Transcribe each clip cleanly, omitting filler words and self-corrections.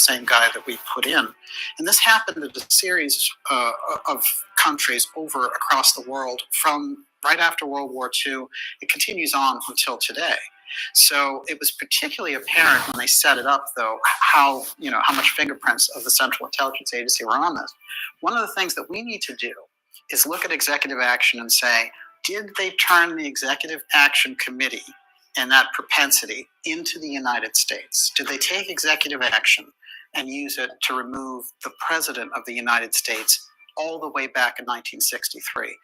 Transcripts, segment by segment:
same guy that we put in. And this happened in a series of countries over across the world from right after World War II. It continues on until today. So it was particularly apparent when they set it up, though, how much fingerprints of the Central Intelligence Agency were on this. One of the things that we need to do is look at executive action and say, did they turn the Executive Action Committee and that propensity into the United States? Did they take executive action and use it to remove the President of the United States all the way back in 1963?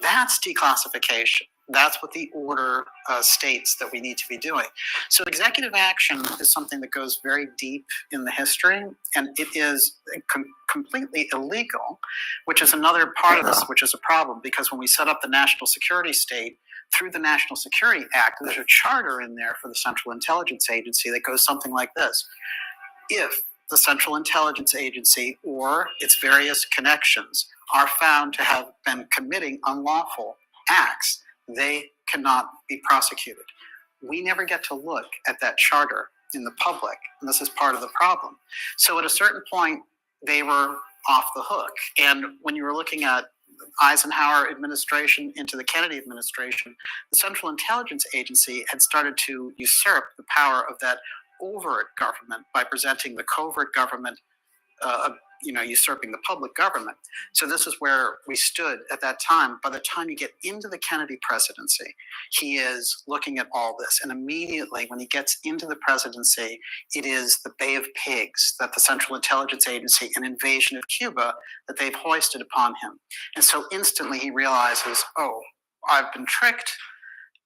That's declassification. That's what the order states that we need to be doing. So executive action is something that goes very deep in the history, and it is completely illegal, which is another part of this, which is a problem, because when we set up the national security state, through the National Security Act, there's a charter in there for the Central Intelligence Agency that goes something like this. If the Central Intelligence Agency or its various connections are found to have been committing unlawful acts, they cannot be prosecuted. We never get to look at that charter in the public, and this is part of the problem. So at a certain point, they were off the hook. And when you were looking at Eisenhower administration into the Kennedy administration, the Central Intelligence Agency had started to usurp the power of that overt government by presenting the covert government, usurping the public government. So this is where we stood at that time. By the time you get into the Kennedy presidency, he is looking at all this. And immediately when he gets into the presidency, it is the Bay of Pigs that the Central Intelligence Agency, an invasion of Cuba, that they've hoisted upon him. And so instantly he realizes, oh, I've been tricked.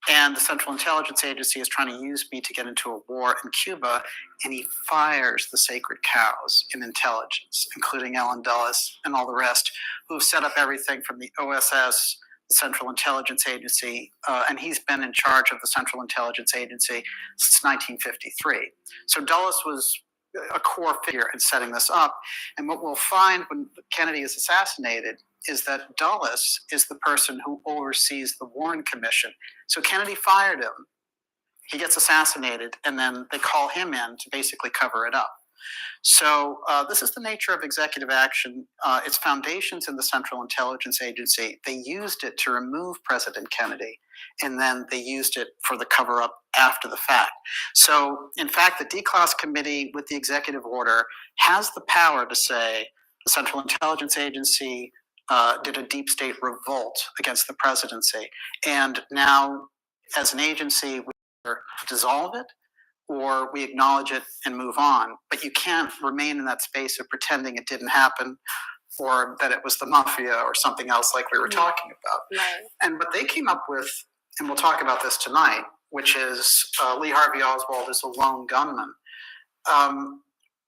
And the Central Intelligence Agency is trying to use me to get into a war in Cuba, and he fires the sacred cows in intelligence, including Allen Dulles and all the rest, who have set up everything from the OSS, the Central Intelligence Agency, and he's been in charge of the Central Intelligence Agency since 1953. So Dulles was a core figure in setting this up. And what we'll find when Kennedy is assassinated is that Dulles is the person who oversees the Warren Commission. So Kennedy fired him, he gets assassinated, and then they call him in to basically cover it up. So this is the nature of executive action. Its foundations in the Central Intelligence Agency. They used it to remove President Kennedy, and then they used it for the cover-up after the fact. So, in fact, the D-Class Committee with the executive order has the power to say the Central Intelligence Agency did a deep state revolt against the presidency. And now, as an agency, we either dissolve it or we acknowledge it and move on. But you can't remain in that space of pretending it didn't happen or that it was the mafia or something else like we were talking about. Right. And what they came up with, and we'll talk about this tonight, which is Lee Harvey Oswald is a lone gunman,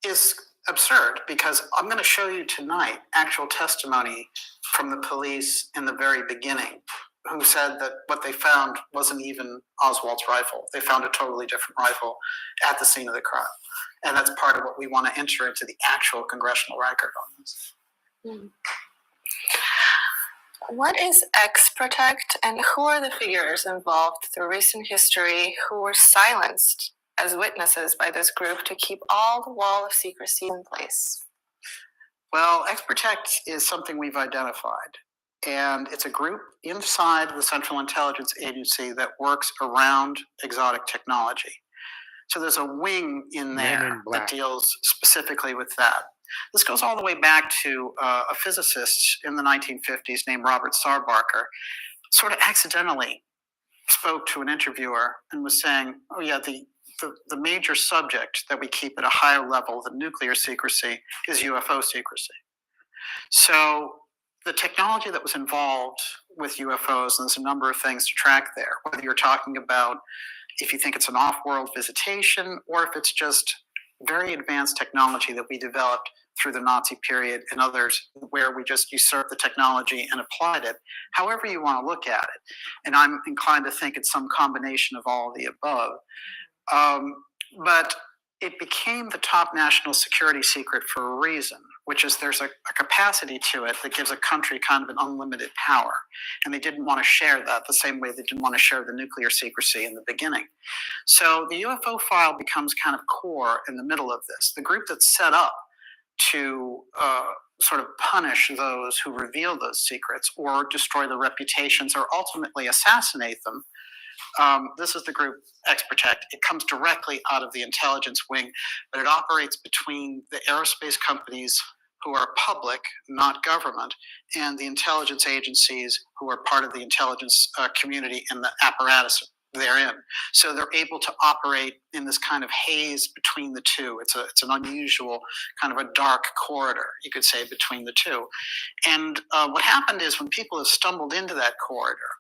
is absurd, because I'm going to show you tonight actual testimony from the police in the very beginning, who said that what they found wasn't even Oswald's rifle. They found a totally different rifle at the scene of the crime. And that's part of what we want to enter into the actual congressional record on this. What is X-Protect, and who are the figures involved through recent history who were silenced as witnesses by this group to keep all the wall of secrecy in place? Well, X-Protect is something we've identified, and it's a group inside the Central Intelligence Agency that works around exotic technology. So there's a wing in there that deals specifically with that. This goes all the way back to a physicist in the 1950s named Robert Sarbarker, sort of accidentally spoke to an interviewer and was saying, oh yeah, the major subject that we keep at a higher level than nuclear secrecy is UFO secrecy. So the technology that was involved with UFOs, and there's a number of things to track there, whether you're talking about if you think it's an off-world visitation or if it's just very advanced technology that we developed through the Nazi period and others where we just usurped the technology and applied it, however you want to look at it. And I'm inclined to think it's some combination of all of the above. But it became the top national security secret for a reason, which is there's a capacity to it that gives a country kind of an unlimited power. And they didn't want to share that the same way they didn't want to share the nuclear secrecy in the beginning. So the UFO file becomes kind of core in the middle of this. The group that's set up to sort of punish those who reveal those secrets or destroy their reputations or ultimately assassinate them. This is the group Xprotect. It comes directly out of the intelligence wing, but it operates between the aerospace companies who are public, not government, and the intelligence agencies who are part of the intelligence community and the apparatus therein. So they're able to operate in this kind of haze between the two. It's an unusual kind of a dark corridor, you could say, between the two. And what happened is when people have stumbled into that corridor,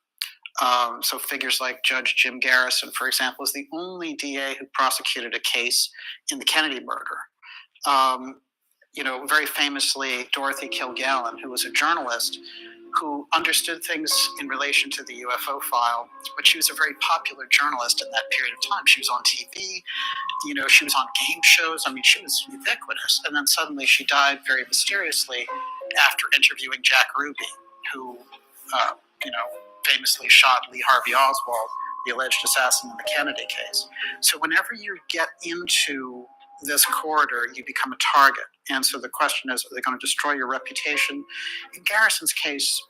so figures like Judge Jim Garrison, for example, is the only DA who prosecuted a case in the Kennedy murder. Very famously, Dorothy Kilgallen, who was a journalist who understood things in relation to the UFO file, but she was a very popular journalist in that period of time. She was on TV, she was on game shows. I mean, she was ubiquitous. And then suddenly she died very mysteriously after interviewing Jack Ruby, who, famously shot Lee Harvey Oswald, the alleged assassin in the Kennedy case. So whenever you get into this corridor, you become a target. And so the question is, are they going to destroy your reputation? In Garrison's case,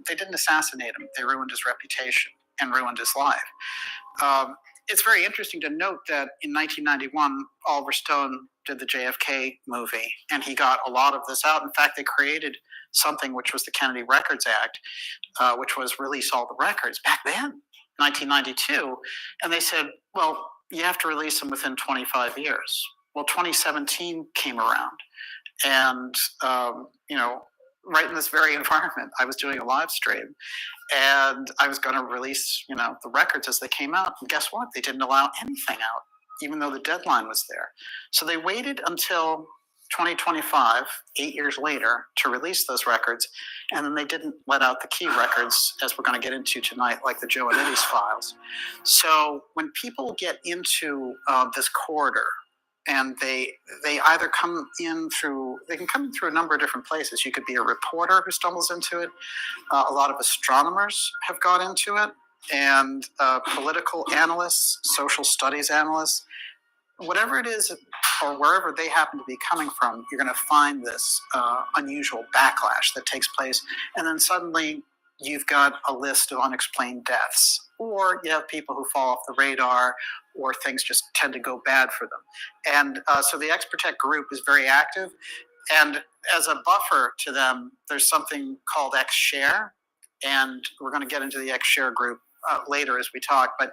they didn't assassinate him. They ruined his reputation and ruined his life. It's very interesting to note that in 1991, Oliver Stone did the JFK movie, and he got a lot of this out. In fact, they created something which was the Kennedy Records Act, which was release all the records back then, 1992. And they said, well, you have to release them within 25 years. Well, 2017 came around, and right in this very environment, I was doing a live stream, and I was going to release, the records as they came out. And guess what? They didn't allow anything out, even though the deadline was there. So they waited until 2025, 8 years later, to release those records, and then they didn't let out the key records, as we're going to get into tonight, like the Joe Anides files. So when people get into this corridor, and they either come in through, they can come in through a number of different places. You could be a reporter who stumbles into it. A lot of astronomers have got into it, and political analysts, social studies analysts, whatever it is, or wherever they happen to be coming from, you're going to find this unusual backlash that takes place. And then suddenly you've got a list of unexplained deaths, or you have people who fall off the radar, or things just tend to go bad for them. And so the Xprotect group is very active. And as a buffer to them, there's something called XShare. And we're going to get into the XShare group later as we talk. But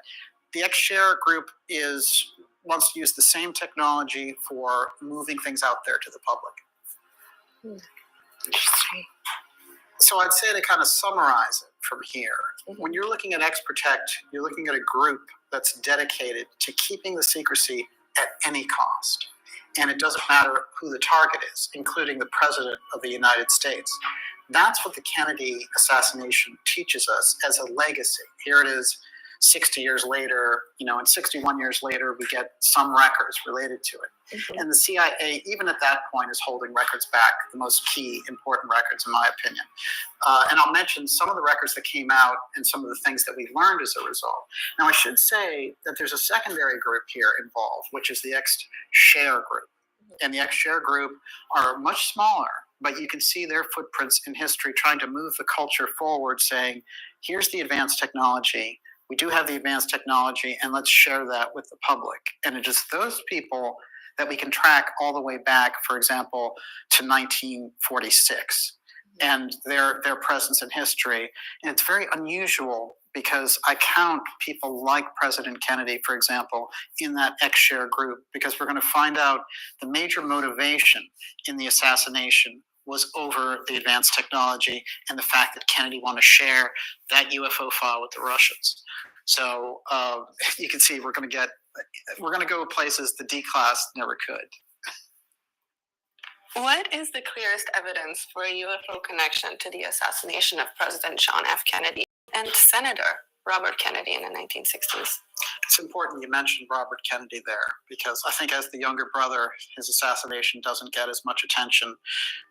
the XShare group wants to use the same technology for moving things out there to the public. Interesting. So I'd say to kind of summarize it from here, when you're looking at Xprotect, you're looking at a group that's dedicated to keeping the secrecy at any cost. And it doesn't matter who the target is, including the President of the United States. That's what the Kennedy assassination teaches us as a legacy. Here it is 60 years later, and 61 years later, we get some records related to it. And the CIA, even at that point, is holding records back, the most key, important records, in my opinion. And I'll mention some of the records that came out and some of the things that we learned as a result. Now, I should say that there's a secondary group here involved, which is the XShare group. And the XShare group are much smaller, but you can see their footprints in history trying to move the culture forward, saying, here's the advanced technology. We do have the advanced technology, and let's share that with the public. And it is those people that we can track all the way back, for example, to 1946 and their presence in history. And it's very unusual because I count people like President Kennedy, for example, in that XShare group, because we're going to find out the major motivation in the assassination was over the advanced technology and the fact that Kennedy wanted to share that UFO file with the Russians. So you can see we're going to go places the D class never could. What is the clearest evidence for a UFO connection to the assassination of President John F. Kennedy and Senator Robert Kennedy in the 1960s. It's important you mentioned Robert Kennedy there, because I think as the younger brother, his assassination doesn't get as much attention.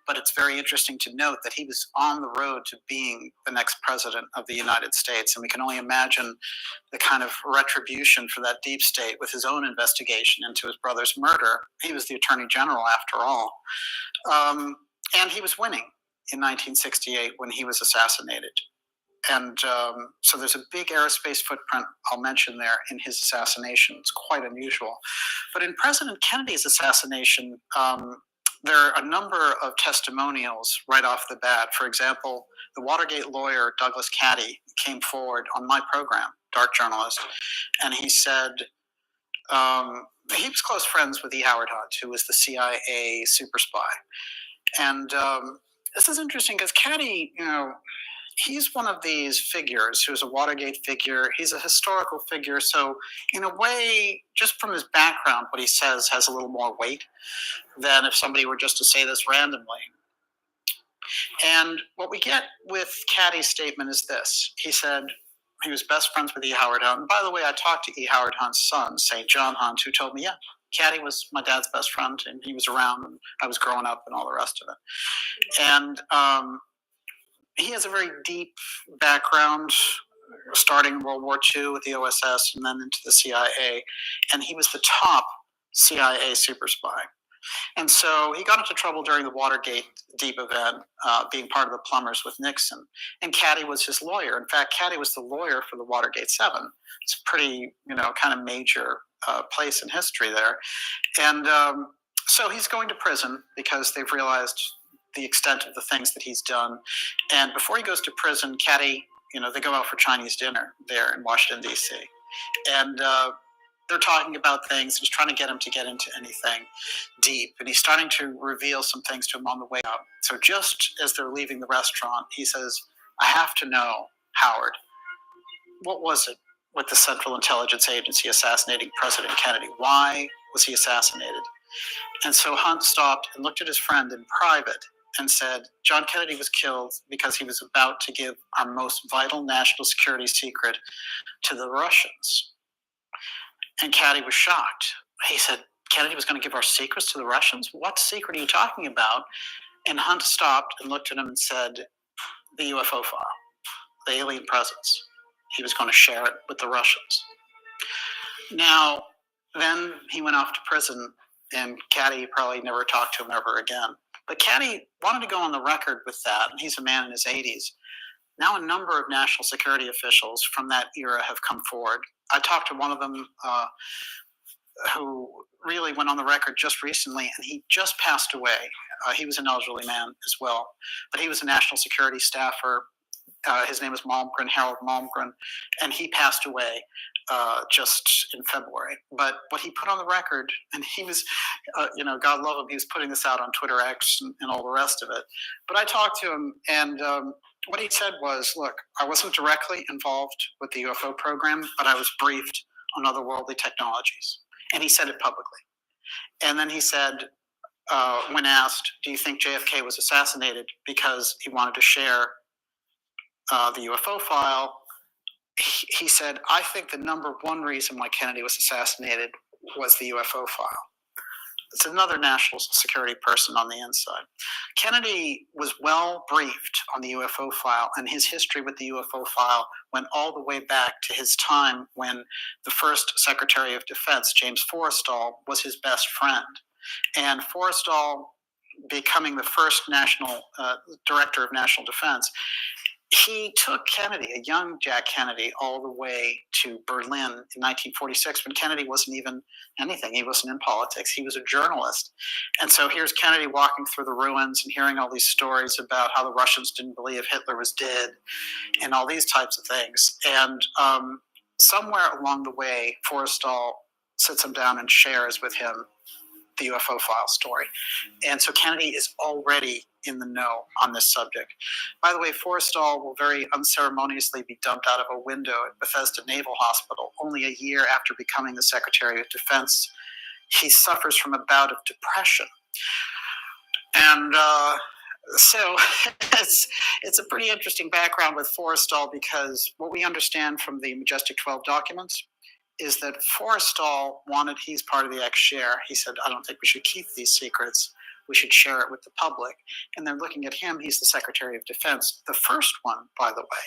But it's very interesting to note that he was on the road to being the next president of the United States. And we can only imagine the kind of retribution for that deep state with his own investigation into his brother's murder. He was the attorney general after all. And he was winning in 1968 when he was assassinated. And so there's a big aerospace footprint I'll mention there in his assassination. It's quite unusual. But in President Kennedy's assassination, there are a number of testimonials right off the bat. For example, the Watergate lawyer, Douglas Caddy, came forward on my program, Dark Journalist, and he said he was close friends with E. Howard Hunt, who was the CIA super spy. And this is interesting because Caddy, he's one of these figures who's a Watergate figure. He's a historical figure. So in a way, just from his background, what he says has a little more weight than if somebody were just to say this randomly. And what we get with Caddy's statement is this. He said he was best friends with E. Howard Hunt. And by the way, I talked to E. Howard Hunt's son, St. John Hunt, who told me, yeah, Caddy was my dad's best friend, and he was around when I was growing up and all the rest of it. And he has a very deep background, starting in World War II with the OSS and then into the CIA. And he was the top CIA super spy. And so he got into trouble during the Watergate deep event, being part of the plumbers with Nixon. And Caddy was his lawyer. In fact, Caddy was the lawyer for the Watergate 7. It's a pretty, kind of major place in history there. And so he's going to prison because they've realized the extent of the things that he's done. And before he goes to prison, Caddy, they go out for Chinese dinner there in Washington, D.C. And they're talking about things. He's trying to get him to get into anything deep. And he's starting to reveal some things to him on the way out. So just as they're leaving the restaurant, he says, I have to know, Howard, what was it with the Central Intelligence Agency assassinating President Kennedy? Why was he assassinated? And so Hunt stopped and looked at his friend in private and said, John Kennedy was killed because he was about to give our most vital national security secret to the Russians. And Caddy was shocked. He said, Kennedy was going to give our secrets to the Russians? What secret are you talking about? And Hunt stopped and looked at him and said, the UFO file, the alien presence. He was going to share it with the Russians. Now, then he went off to prison, and Caddy probably never talked to him ever again. But Caddy wanted to go on the record with that, and he's a man in his 80s. Now a number of national security officials from that era have come forward. I talked to one of them who really went on the record just recently, and he just passed away. He was an elderly man as well, but he was a national security staffer. His name is Malmgren, Harold Malmgren, and he passed away just in February. But what he put on the record, and he was, God love him, he was putting this out on Twitter X and all the rest of it. But I talked to him, and what he said was, look, I wasn't directly involved with the UFO program, but I was briefed on otherworldly technologies. And he said it publicly. And then he said, when asked, do you think JFK was assassinated because he wanted to share the UFO file, he said, I think the number one reason why Kennedy was assassinated was the UFO file. It's another national security person on the inside. Kennedy was well briefed on the UFO file, and his history with the UFO file went all the way back to his time when the first Secretary of Defense, James Forrestal, was his best friend. And Forrestal, becoming the first national director of national defense, he took Kennedy, a young Jack Kennedy, all the way to Berlin in 1946 when Kennedy wasn't even anything. He wasn't in politics. He was a journalist. And so here's Kennedy walking through the ruins and hearing all these stories about how the Russians didn't believe Hitler was dead and all these types of things. And somewhere along the way, Forrestal sits him down and shares with him the UFO file story. And so Kennedy is already in the know on this subject. By the way, Forrestal will very unceremoniously be dumped out of a window at Bethesda Naval Hospital only a year after becoming the Secretary of Defense. He suffers from a bout of depression. And So it's a pretty interesting background with Forrestal, because what we understand from the Majestic 12 documents is that Forrestal wanted, he's part of the ex-share. He said, I don't think we should keep these secrets. We should share it with the public. And they're looking at him. He's the Secretary of Defense. The first one, by the way,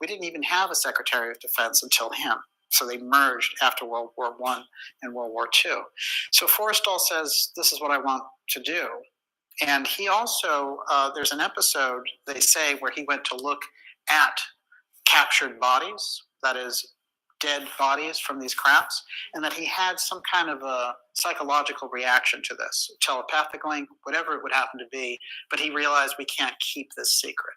we didn't even have a Secretary of Defense until him. So they merged after World War I and World War II. So Forrestal says, this is what I want to do. And he also, there's an episode, they say, where he went to look at captured bodies, that is, dead bodies from these crafts, and that he had some kind of a psychological reaction to this, telepathic link, whatever it would happen to be, but he realized we can't keep this secret.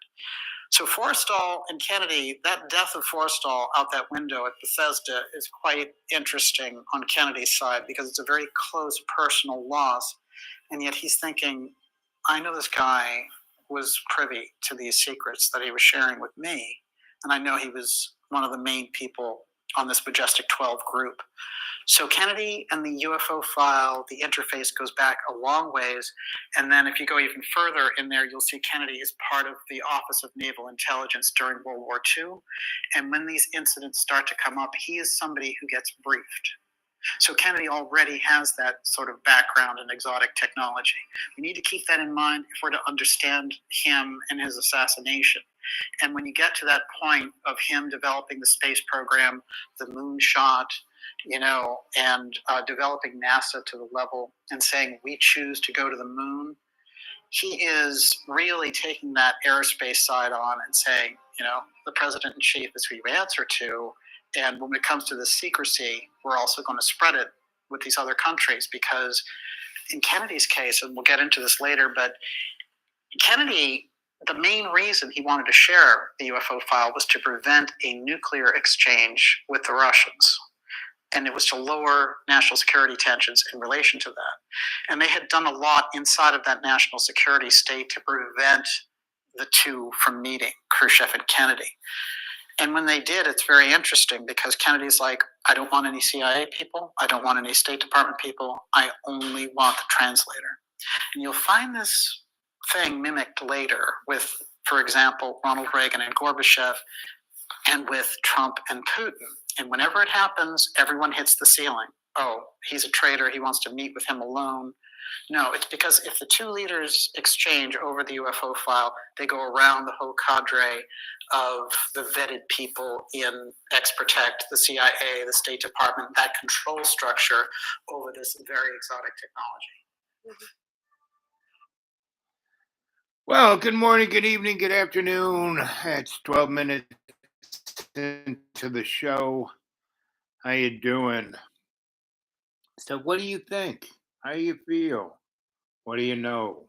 So Forrestal and Kennedy, that death of Forrestal out that window at Bethesda is quite interesting on Kennedy's side, because it's a very close personal loss, and yet he's thinking, I know this guy was privy to these secrets that he was sharing with me, and I know he was one of the main people on this Majestic 12 group. So Kennedy and the UFO file, the interface goes back a long ways. And then if you go even further in there, you'll see Kennedy is part of the Office of Naval Intelligence during World War II. And when these incidents start to come up, he is somebody who gets briefed. So Kennedy already has that sort of background in exotic technology. We need to keep that in mind if we're to understand him and his assassination. And when you get to that point of him developing the space program, the moonshot, and developing NASA to the level and saying, we choose to go to the moon, he is really taking that aerospace side on and saying, the president in chief is who you answer to. And when it comes to the secrecy, we're also going to spread it with these other countries, because in Kennedy's case, and we'll get into this later, but Kennedy, the main reason he wanted to share the UFO file was to prevent a nuclear exchange with the Russians. And it was to lower national security tensions in relation to that. And they had done a lot inside of that national security state to prevent the two from meeting, Khrushchev and Kennedy. And when they did, it's very interesting, because Kennedy's like, I don't want any CIA people. I don't want any State Department people. I only want the translator. And you'll find this thing mimicked later with, for example, Ronald Reagan and Gorbachev, and with Trump and Putin. And whenever it happens, everyone hits the ceiling. Oh, he's a traitor. He wants to meet with him alone. No, it's because if the two leaders exchange over the UFO file, they go around the whole cadre of the vetted people in X-Protect, the CIA, the State Department, that control structure over this very exotic technology. Well, good morning, good evening, good afternoon. It's 12 minutes into the show. How you doing? So what do you think? How do you feel? What do you know?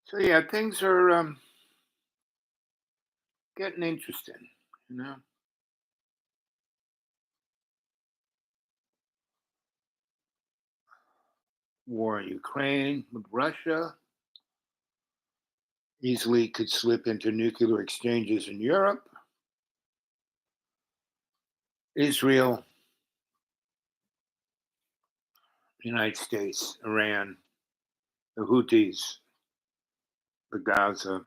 So yeah, things are getting interesting, War in Ukraine with Russia easily could slip into nuclear exchanges in Europe. Israel, United States, Iran, the Houthis, the Gaza.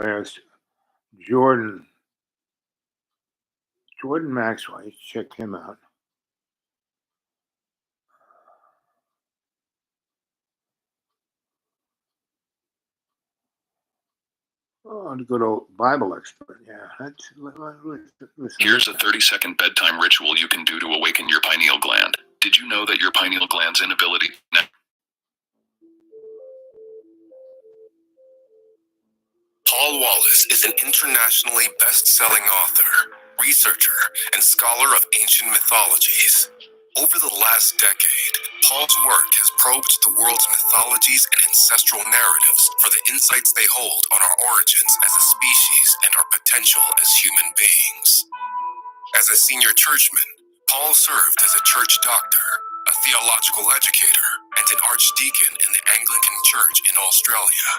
There's Jordan Maxwell. You check him out. Oh, the good old Bible expert. Yeah, listen. Here's a 30-second bedtime ritual you can do to awaken your pineal gland. Did you know that your pineal gland's inability... Paul Wallace is an internationally best-selling author, researcher, and scholar of ancient mythologies. Over the last decade, Paul's work has probed the world's mythologies and ancestral narratives for the insights they hold on our origins as a species and our potential as human beings. As a senior churchman, Paul served as a church doctor, a theological educator, and an archdeacon in the Anglican Church in Australia.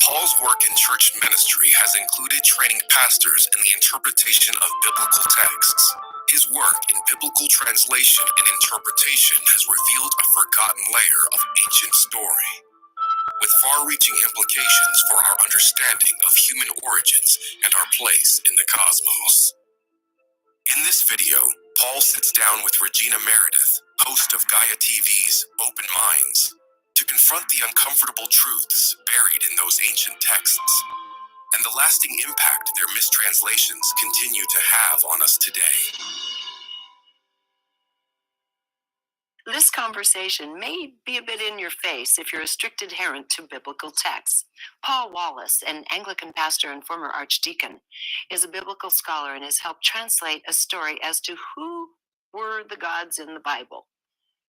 Paul's work in church ministry has included training pastors in the interpretation of biblical texts. His work in biblical translation and interpretation has revealed a forgotten layer of ancient story, with far-reaching implications for our understanding of human origins and our place in the cosmos. In this video, Paul sits down with Regina Meredith, host of Gaia TV's Open Minds, to confront the uncomfortable truths buried in those ancient texts and the lasting impact their mistranslations continue to have on us today. This conversation may be a bit in your face if you're a strict adherent to biblical texts. Paul Wallace, an Anglican pastor and former archdeacon, is a biblical scholar and has helped translate a story as to who were the gods in the Bible.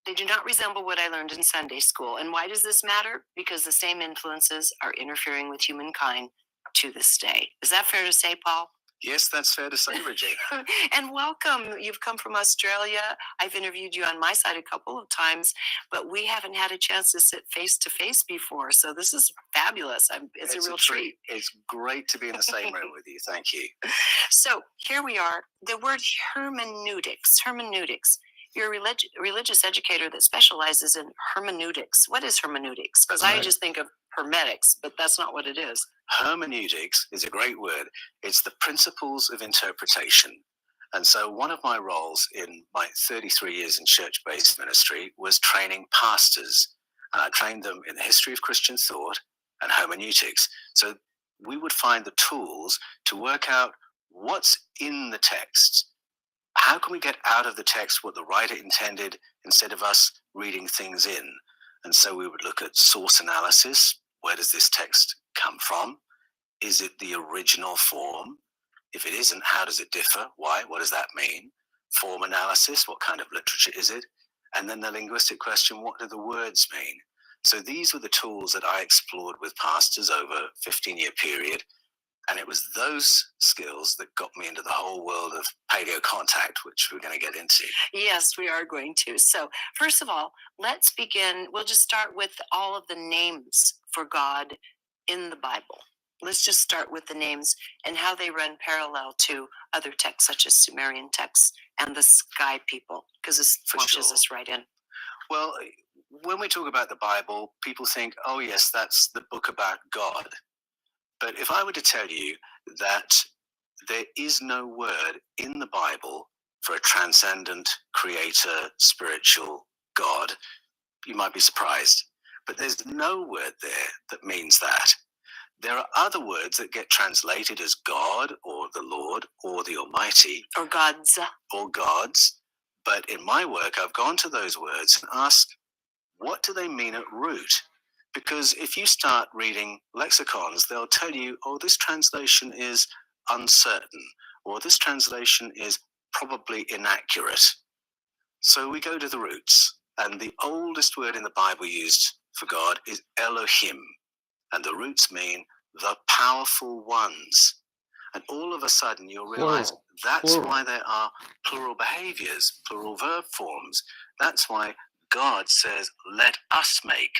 They do not resemble what I learned in Sunday school. And why does this matter? Because the same influences are interfering with humankind to this day. Is that fair to say, Paul? Yes, that's fair to say, Regina. And welcome. You've come from Australia. I've interviewed you on my side a couple of times, but we haven't had a chance to sit face to face before. So this is fabulous. It's a real treat. It's great to be in the same room with you. Thank you. So here we are. The word hermeneutics. You're a religious educator that specializes in hermeneutics. What is hermeneutics? Because I just think of hermetics, but that's not what it is. Hermeneutics is a great word. It's the principles of interpretation. And so one of my roles in my 33 years in church-based ministry was training pastors. And I trained them in the history of Christian thought and hermeneutics. So we would find the tools to work out what's in the text. How can we get out of the text what the writer intended instead of us reading things in? And so we would look at source analysis. Where does this text come from? Is it the original form? If it isn't, how does it differ? Why? What does that mean? Form analysis. What kind of literature is it? And then the linguistic question, what do the words mean? So these were the tools that I explored with pastors over a 15-year period. And it was those skills that got me into the whole world of paleo contact, which we're going to get into. Yes, we are going to. So first of all, let's begin. We'll just start with all of the names for God in the Bible. Let's just start with the names and how they run parallel to other texts, such as Sumerian texts and the sky people, because this launches us right in. Well, when we talk about the Bible, people think, oh, yes, that's the book about God. But if I were to tell you that there is no word in the Bible for a transcendent creator, spiritual God, you might be surprised. But there's no word there that means that. There are other words that get translated as God or the Lord or the Almighty. Or gods. Or gods. But in my work, I've gone to those words and asked, what do they mean at root? Because if you start reading lexicons, they'll tell you, oh, this translation is uncertain, or this translation is probably inaccurate. So we go to the roots, and the oldest word in the Bible used for God is Elohim, and the roots mean the powerful ones. And all of a sudden you'll realize that's why there are plural behaviors, plural verb forms. That's why God says, let us make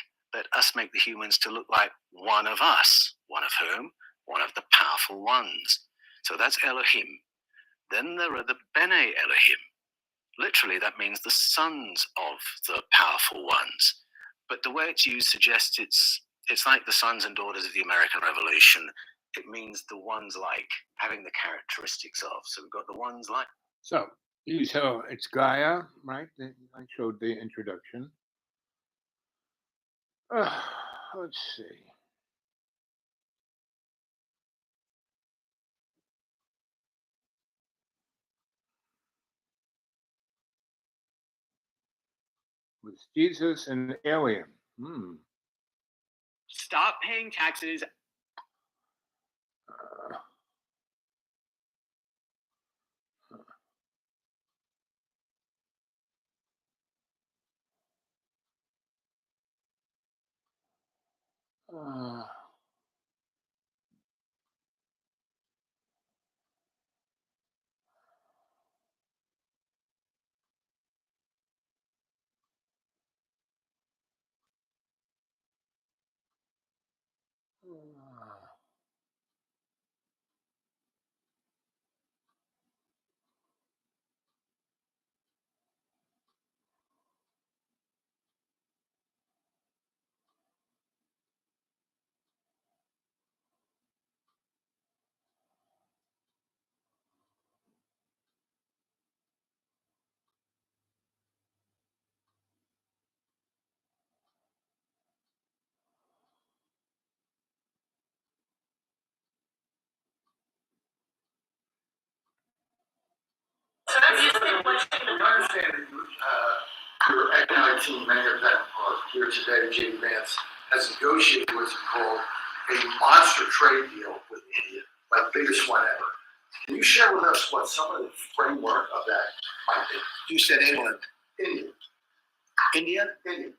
the humans to look like one of us, one of whom? One of the powerful ones. So that's Elohim. Then there are the Bene Elohim. Literally, that means the sons of the powerful ones. But the way it's used suggests it's like the sons and daughters of the American Revolution. It means the ones like, having the characteristics of. So we've got the ones like. So it's Gaia, right? I showed the introduction. Let's see. Was Jesus an alien? Stop paying taxes. Your economic team, many of them are here today, Jay Vance, has negotiated what's called a monster trade deal with India, like biggest one ever. Can you share with us what some of the framework of that might be? You said England. India. India? India.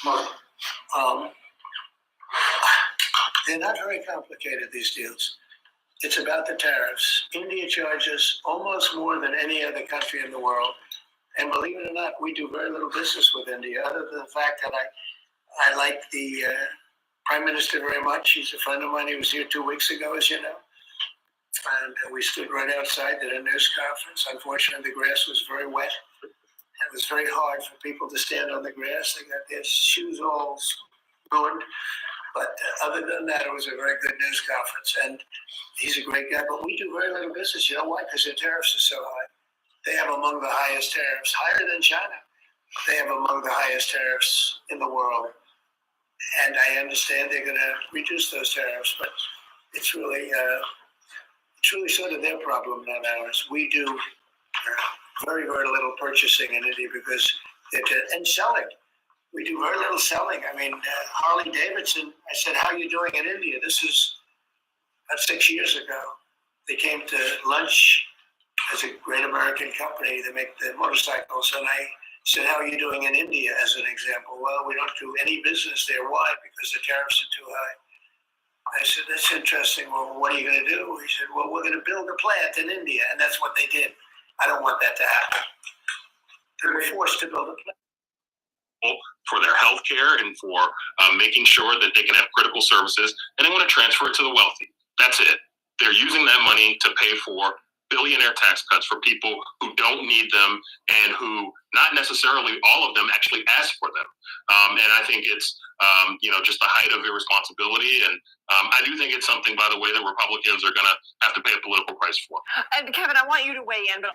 Muslim. They're not very complicated, these deals. It's about the tariffs. India charges almost more than any other country in the world. And believe it or not, we do very little business with India, other than the fact that I like the Prime Minister very much. He's a friend of mine. He was here 2 weeks ago, as you know. And we stood right outside at a news conference. Unfortunately, the grass was very wet. It was very hard for people to stand on the grass. They got their shoes all ruined. But other than that, it was a very good news conference. And he's a great guy. But we do very little business. You know why? Because their tariffs are so high. They have among the highest tariffs, higher than China. They have among the highest tariffs in the world. And I understand they're going to reduce those tariffs, but it's really sort of their problem, not ours. We do very, very little purchasing in India because and selling. We do very little selling. I mean, Harley Davidson, I said, how are you doing in India? This is about 6 years ago. They came to lunch as a great American company. They make the motorcycles. And I said, how are you doing in India, as an example? Well, we don't do any business there. Why? Because the tariffs are too high. I said, that's interesting. Well, what are you going to do? He said, well, we're going to build a plant in India. And that's what they did. I don't want that to happen. They were forced to build a plant. For their health care and for making sure that they can have critical services, and they want to transfer it to the wealthy. That's it. They're using that money to pay for billionaire tax cuts for people who don't need them and who not necessarily all of them actually ask for them. And I think it's, just the height of irresponsibility. And I do think it's something, by the way, that Republicans are going to have to pay a political price for. And Kevin, I want you to weigh in, but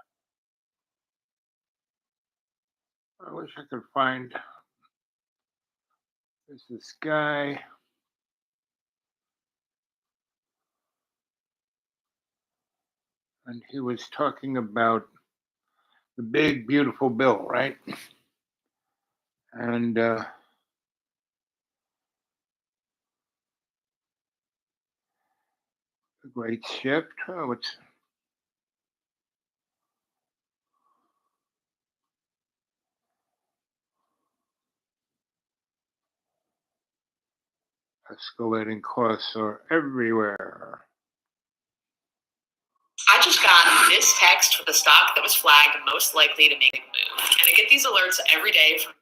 I wish I could find. There's this guy. And he was talking about the big, beautiful bill, right? And the great shift. Oh, it's escalating costs are everywhere. I just got this text for the stock that was flagged most likely to make a move. And I get these alerts every day from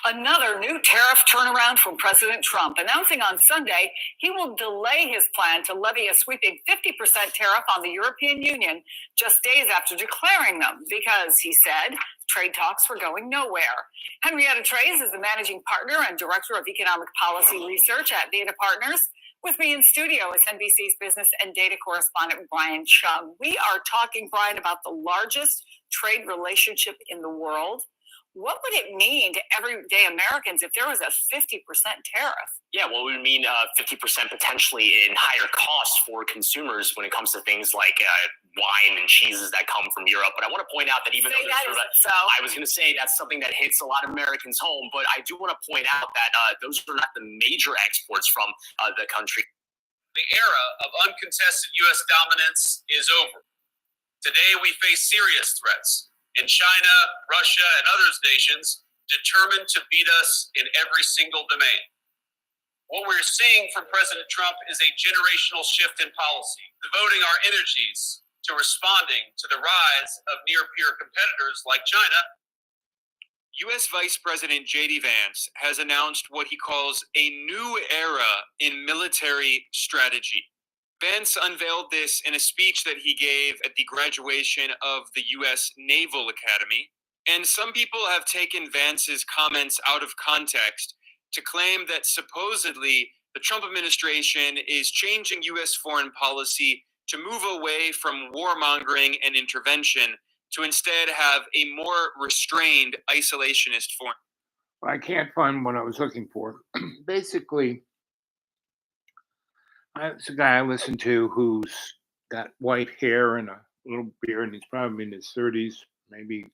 another new tariff turnaround from President Trump, announcing on Sunday he will delay his plan to levy a sweeping 50% tariff on the European Union just days after declaring them because, he said, trade talks were going nowhere. Henrietta Trays is the managing partner and director of economic policy research at Data Partners. With me in studio is NBC's business and data correspondent Brian Chung. We are talking, Brian, about the largest trade relationship in the world. What would it mean to everyday Americans if there was a 50% tariff? Yeah, well, it would mean 50% potentially in higher costs for consumers when it comes to things like wine and cheeses that come from Europe. But I want to point out that even though I was going to say that's something that hits a lot of Americans home, but I do want to point out that those are not the major exports from the country. The era of uncontested U.S. dominance is over. Today, we face serious threats in China, Russia, and other nations determined to beat us in every single domain. What we're seeing from President Trump is a generational shift in policy, devoting our energies to responding to the rise of near-peer competitors like China. U.S. Vice President J.D. Vance has announced what he calls a new era in military strategy. Vance unveiled this in a speech that he gave at the graduation of the U.S. Naval Academy, and some people have taken Vance's comments out of context to claim that supposedly the Trump administration is changing U.S. foreign policy to move away from warmongering and intervention to instead have a more restrained isolationist foreign. I can't find what I was looking for. Basically, it's a guy I listen to who's got white hair and a little beard, and he's probably in his 30s, maybe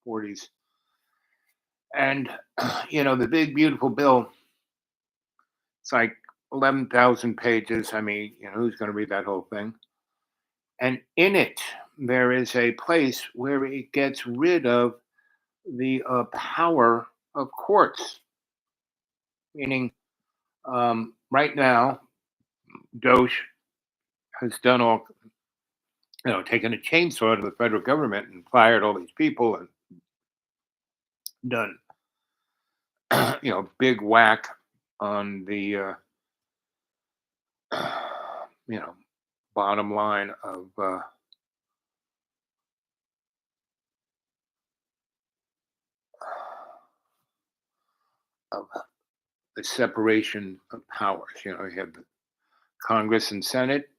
40s. And, the big, beautiful bill, it's like 11,000 pages. I mean, who's going to read that whole thing? And in it, there is a place where it gets rid of the power of courts. Meaning, right now, DOJ has done all, taken a chainsaw to the federal government and fired all these people and done, big whack on the, bottom line of the separation of powers. You have the Congress and Senate,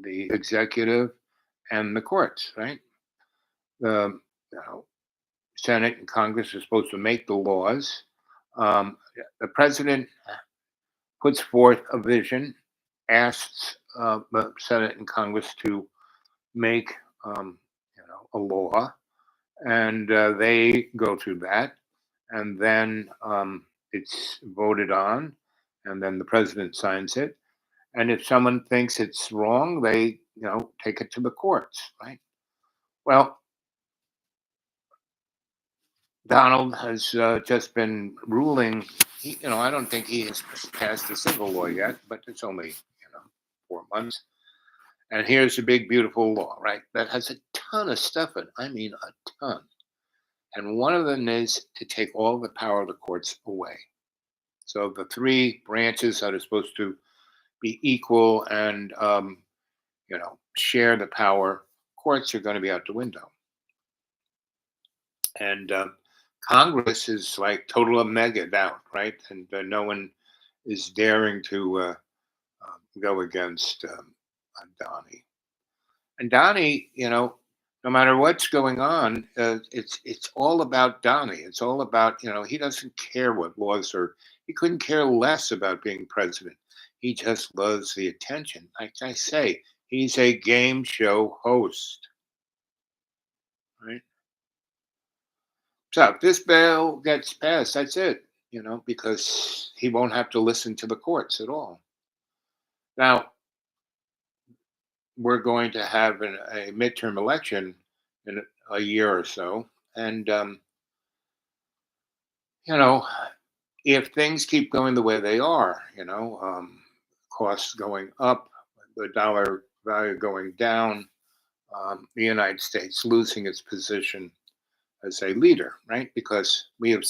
the executive, and the courts, right? The Senate and Congress are supposed to make the laws. The president puts forth a vision, asks the Senate and Congress to make a law, and they go through that, and then it's voted on, and then the president signs it. And if someone thinks it's wrong, they take it to the courts, right? Well, Donald has just been ruling. I don't think he has passed a single law yet, but it's only 4 months. And here's a big, beautiful law, right? That has a ton of stuff in it. I mean, a ton. And one of them is to take all the power of the courts away. So the three branches that are supposed to be equal and share the power, courts are going to be out the window. And Congress is like total omega out, right? And no one is daring to go against Donnie. And Donnie, no matter what's going on, it's all about Donnie. It's all about, he doesn't care what laws are. He couldn't care less about being president. He just loves the attention. Like I say, he's a game show host, right? So if this bill gets passed, that's it, because he won't have to listen to the courts at all. Now, we're going to have a midterm election in a year or so. And, if things keep going the way they are, costs going up, the dollar value going down, the United States losing its position as a leader, right? Because we have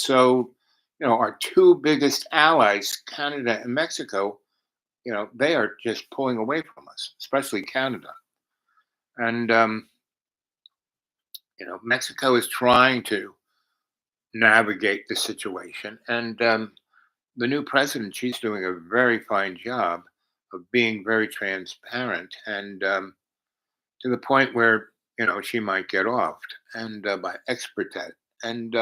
our two biggest allies, Canada and Mexico, they are just pulling away from us, especially Canada. And, Mexico is trying to navigate the situation. And the new president, she's doing a very fine job of being very transparent and to the point where, she might get offed and by expert. And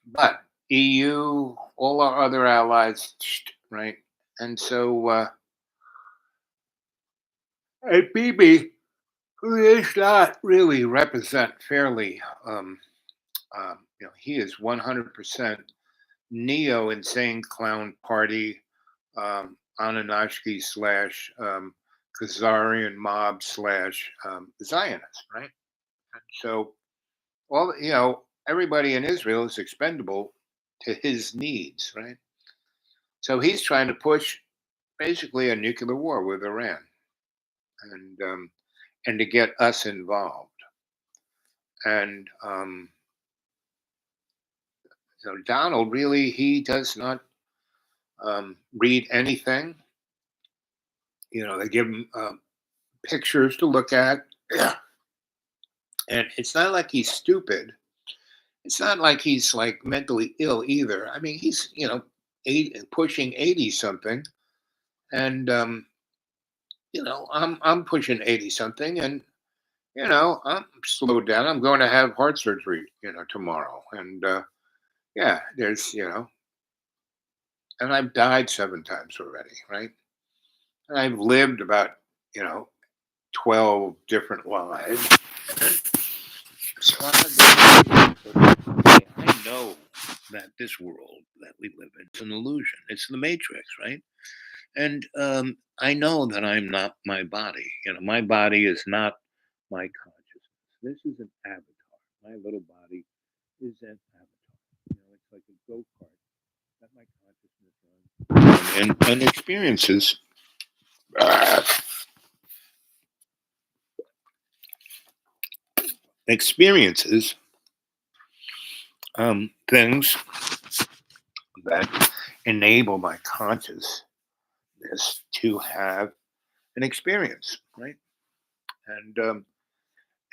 but EU, all our other allies, right? And so, Bibi, who does not really represent fairly, he is 100% neo insane clown party, Anunnaki slash Khazarian mob slash Zionist, right? So everybody in Israel is expendable to his needs, right? So he's trying to push basically a nuclear war with Iran, and to get us involved. And Donald really, he does not read anything. They give him pictures to look at. And it's not like he's stupid. It's not like he's like mentally ill either. I mean, he's, pushing 80 something. And, I'm pushing 80 something, and, I'm slowed down. I'm going to have heart surgery, tomorrow. And, there's, and I've died 7 times already, right? And I've lived about, 12 different lives. So I know that this world that we live in is an illusion. It's the Matrix, right? And I know that I'm not my body. My body is not my consciousness. This is an avatar. My little body is an avatar. It's like a go-kart that my consciousness runs and experiences. Experiences things that enable my consciousness to have an experience, right? And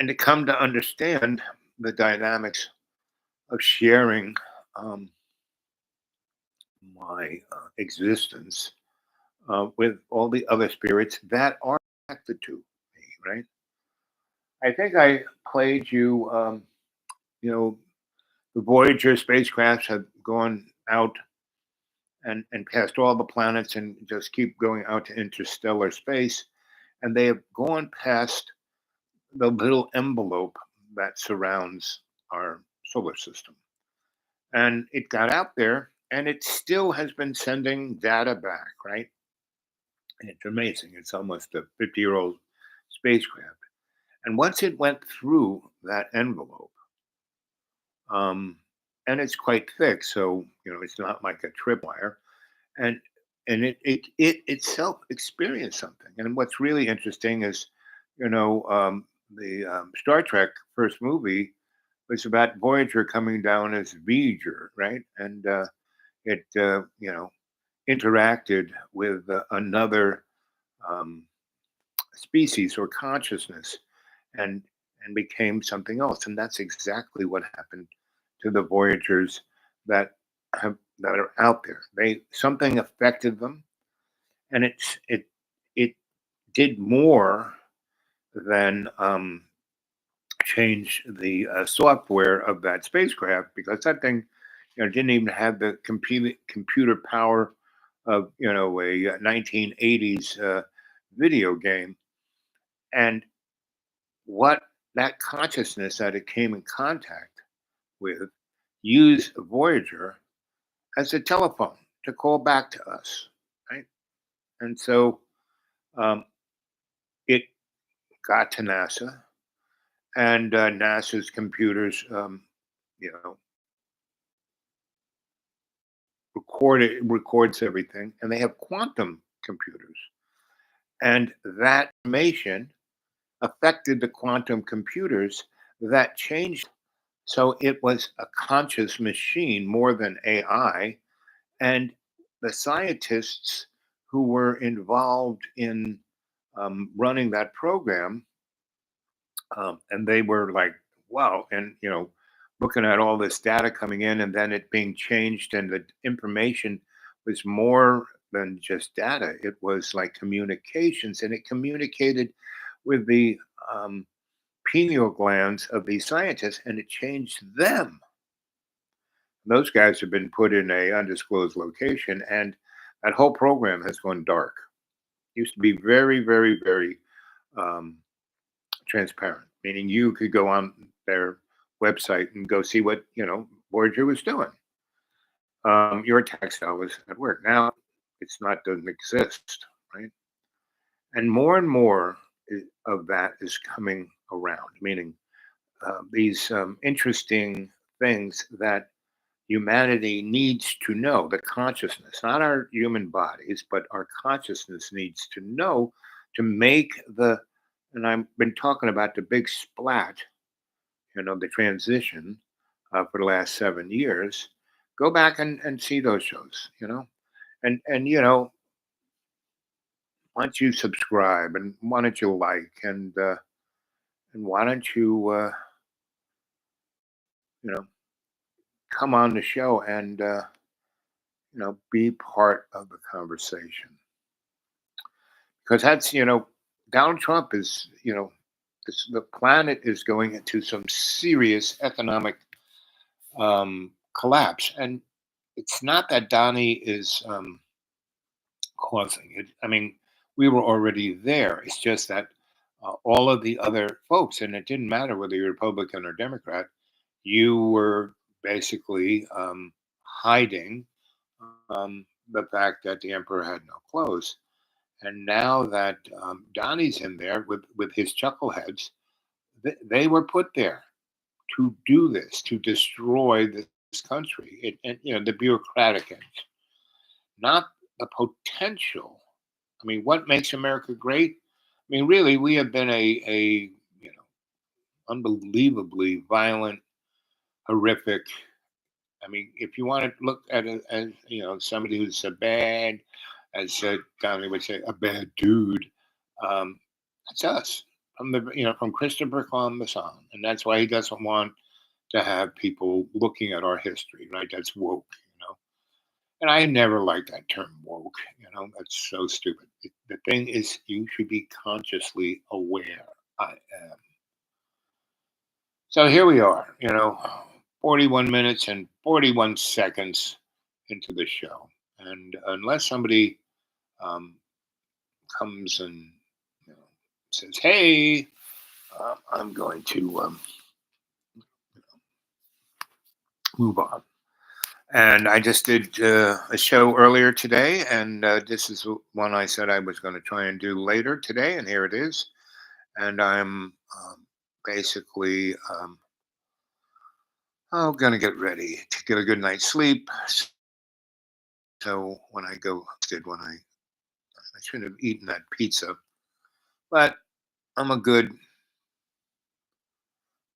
to come to understand the dynamics of sharing my existence with all the other spirits that are connected to me, right? I think I played you, the Voyager spacecrafts have gone out and past all the planets and just keep going out to interstellar space. And they have gone past the little envelope that surrounds our solar system. And it got out there, and it still has been sending data back, right? And it's amazing. It's almost a 50-year-old spacecraft. And once it went through that envelope, and it's quite thick, so it's not like a tripwire, and it itself experienced something. And what's really interesting is, the Star Trek first movie was about Voyager coming down as V'ger, right? And it interacted with another species or consciousness, and became something else. And that's exactly what happened to the Voyagers that are out there. Something affected them, and it did more than change the software of that spacecraft, because that thing didn't even have the computer power of a 1980s video game. And what that consciousness that it came in contact with used Voyager as a telephone to call back to us, right? And so it got to NASA, and NASA's computers, records everything, and they have quantum computers, and that information affected the quantum computers that changed. So it was a conscious machine more than AI. And the scientists who were involved in running that program, and they were like, wow, and, looking at all this data coming in and then it being changed, and the information was more than just data. It was like communications, and it communicated with the pineal glands of these scientists, and it changed them. Those guys have been put in a undisclosed location, and that whole program has gone dark. Used to be very, very, very um, transparent, meaning you could go on their website and go see what Voyager was doing. Your tax dollars at work. Now it's not doesn't exist, right? And more of that is coming around, meaning these interesting things that humanity needs to know, the consciousness, not our human bodies, but our consciousness needs to know to make and I've been talking about the big splat, the transition for the last 7 years. Go back and see those shows, and why don't you subscribe and why don't you like and why don't you you know come on the show and be part of the conversation, because that's Donald Trump is the planet is going into some serious economic collapse, and it's not that Donnie is causing it. I mean, we were already there. It's just that all of the other folks, and it didn't matter whether you're Republican or Democrat, you were basically hiding the fact that the emperor had no clothes. And now that Donnie's in there with his chuckleheads, they were put there to do this, to destroy this country, and the bureaucratic end, not the potential. I mean, what makes America great? I mean, really, we have been a unbelievably violent, horrific. I mean, if you want to look at it as somebody who's a bad, as Donnie would say, a bad dude, that's us from Christopher Columbus on, and that's why he doesn't want to have people looking at our history, right? That's woke, And I never liked that term woke, that's so stupid. The thing is, you should be consciously aware. I am. So here we are, 41 minutes and 41 seconds into the show. And unless somebody comes and says, hey, I'm going to move on. And I just did a show earlier today, and this is one I said I was going to try and do later today, and here it is. And I'm basically going to get ready to get a good night's sleep. So when I shouldn't have eaten that pizza, but I'm a good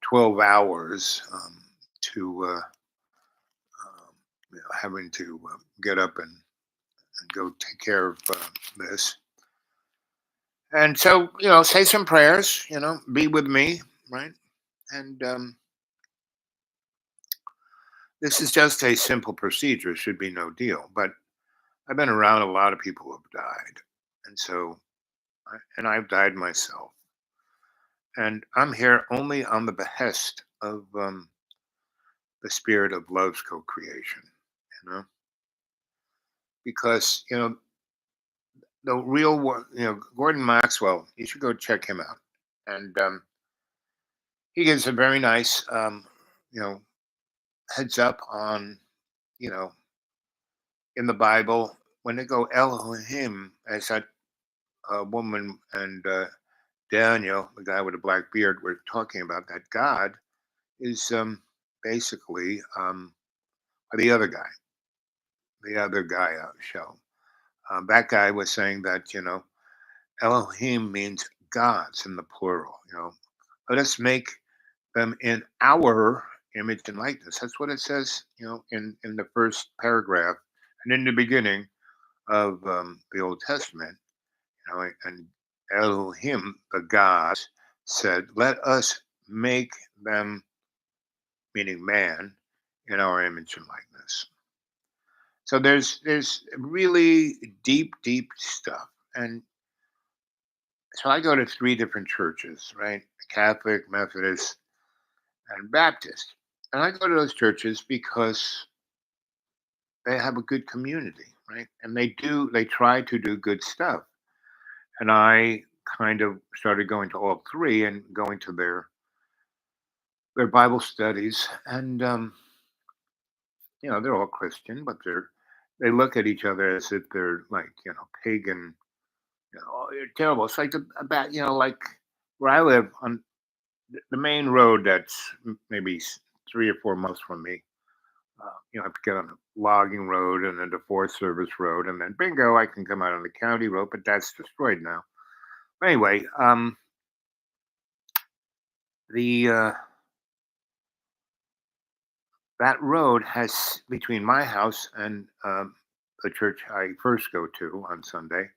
12 hours to having to get up and go take care of this. And so, say some prayers, be with me, right? And this is just a simple procedure. It should be no deal. But I've been around a lot of people who have died. And so, and I've died myself. And I'm here only on the behest of the spirit of love's co-creation, because, the real work, Gordon Maxwell, you should go check him out. And he gives a very nice, heads up on, in the Bible, when they go Elohim, as that woman and Daniel, the guy with the black beard, were talking about, that God is basically the other guy show. That guy was saying that, Elohim means gods in the plural. Let us make them in our image and likeness. That's what it says, in the first paragraph and in the beginning of the Old Testament. And Elohim, the gods, said, "Let us make them," meaning man, "in our image and likeness." So there's really deep stuff. And so I go to 3 different churches, right? Catholic, Methodist, and Baptist. And I go to those churches because they have a good community, right? And they try to do good stuff. And I kind of started going to all three and going to their Bible studies. And they're all Christian, but they look at each other as if they're like, pagan. Oh, you're terrible. It's like about, like where I live on the main road that's maybe 3 or 4 miles from me. I have to get on a logging road and then the Forest Service road, and then bingo, I can come out on the county road, but that's destroyed now. Anyway, that road has, between my house and the church I first go to on Sunday,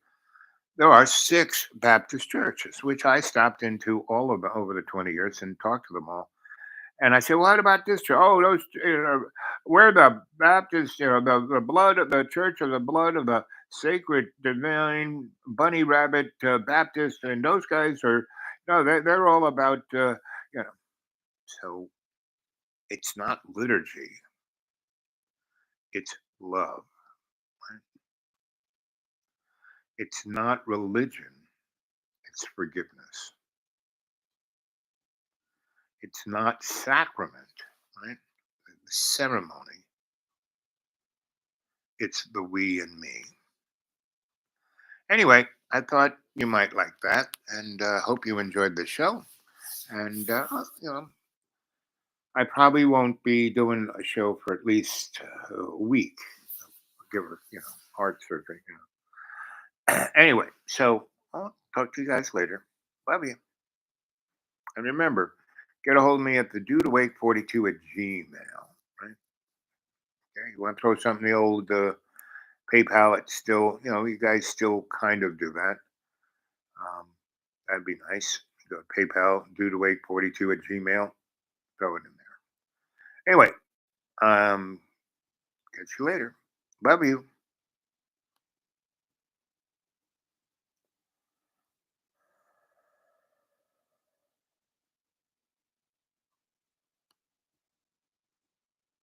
there are 6 Baptist churches, which I stopped into all of them over the 20 years and talked to them all. And I said, well, what about this church? Oh, those, we're the Baptist, the blood of the church of the blood of the sacred divine bunny rabbit Baptist. And those guys are, no, they're all about, so it's not liturgy. It's love. Right? It's not religion. It's forgiveness. It's not sacrament, right? The ceremony. It's the we and me. Anyway, I thought you might like that, and hope you enjoyed the show. And I probably won't be doing a show for at least a week. I'll give her, heart surgery. Anyway, so I'll talk to you guys later. Love you. And remember, get a hold of me at the dudeawake42 at Gmail. Right? Okay, you want to throw something in the old PayPal? It's still, you guys still kind of do that. That'd be nice. Go to PayPal, dudeawake42 at Gmail. Throw it in there. Anyway, catch you later. Love you.